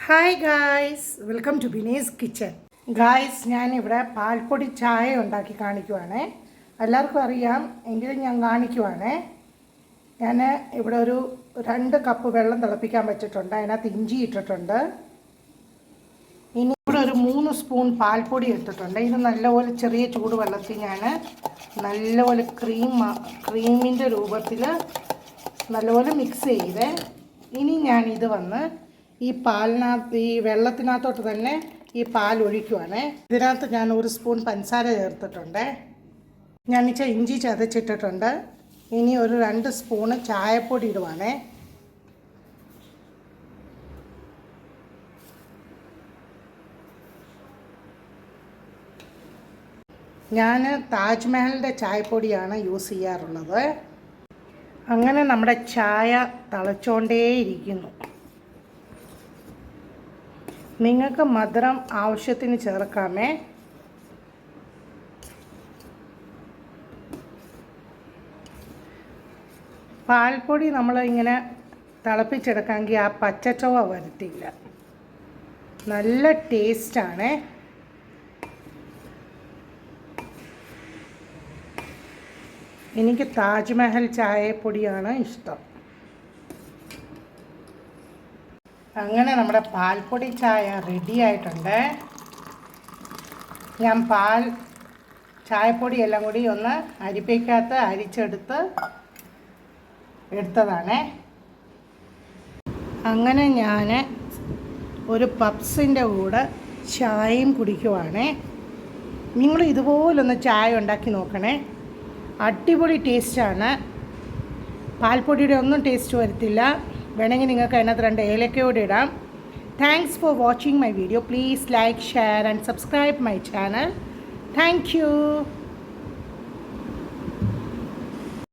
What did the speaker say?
Hi guys, welcome to Bini's kitchen. Guys, ഞാനിവിടെ പാൽപ്പൊടി ചായ ഉണ്ടാക്കി കാണിക്കുവാണേ. എല്ലാവർക്കും അറിയാം, എങ്കിലും ഞാൻ കാണിക്കുവാണേ. ഞാൻ ഇവിടെ ഒരു 2 കപ്പ് വെള്ളം തിളപ്പിക്കാൻ വെച്ചിട്ടുണ്ട്. അതിനകത്ത് ഇഞ്ചി ഇട്ടിട്ടുണ്ട്. ഇനി ഇവിടെ ഒരു 3 സ്പൂൺ പാൽപ്പൊടി ഇട്ടിട്ടുണ്ട്. ഇത് നല്ലപോലെ ചെറിയ ചൂടുവെള്ളത്തിൽ ഞാൻ നല്ലപോലെ ക്രീമിൻ്റെ രൂപത്തിൽ നല്ലപോലെ മിക്സ് ചെയ്ത് ഇനി ഞാനിത് വന്ന് ഈ വെള്ളത്തിനകത്തോട്ട് തന്നെ ഈ പാൽ ഒഴിക്കുവാണ്. ഇതിനകത്ത് ഞാൻ 1 സ്പൂൺ പഞ്ചസാര ചേർത്തിട്ടുണ്ട്. ഞാനിച്ച ഇഞ്ചി ചതച്ചിട്ടിട്ടുണ്ട്. ഇനി ഒരു 2 സ്പൂണ് ചായപ്പൊടി ഇടുവാണേ. ഞാൻ താജ്മഹലിൻ്റെ ചായപ്പൊടിയാണ് യൂസ് ചെയ്യാറുള്ളത്. അങ്ങനെ നമ്മുടെ ചായ തിളച്ചുകൊണ്ടേയിരിക്കുന്നു. നിങ്ങൾക്ക് മധുരം ആവശ്യത്തിന് ചേർക്കാമേ. പാൽപ്പൊടി നമ്മൾ ഇങ്ങനെ തിളപ്പിച്ചെടുക്കാമെങ്കിൽ ആ പച്ചച്ചവ വരത്തില്ല. നല്ല ടേസ്റ്റാണ്. എനിക്ക് താജ്മഹൽ ചായപ്പൊടിയാണ് ഇഷ്ടം. അങ്ങനെ നമ്മുടെ പാൽപ്പൊടി ചായ റെഡി ആയിട്ടുണ്ട്. ഞാൻ ചായപ്പൊടി എല്ലാം കൂടി ഒന്ന് അരിപ്പയ്ക്കകത്ത് എടുത്തതാണ്. അങ്ങനെ ഞാൻ ഒരു പപ്സിൻ്റെ കൂടെ ചായയും കുടിക്കുവാണ്. നിങ്ങൾ ഇതുപോലൊന്ന് ചായ ഉണ്ടാക്കി നോക്കണേ. അടിപൊളി ടേസ്റ്റാണ്. പാൽപ്പൊടിയുടെ ഒന്നും ടേസ്റ്റ് വരത്തില്ല. വേണമെങ്കിൽ നിങ്ങൾക്ക് അതിനകത്ത് 2 ഏലക്കയോടെ ഇടാം. Thanks for watching my video. Please like, share and subscribe my channel. Thank you.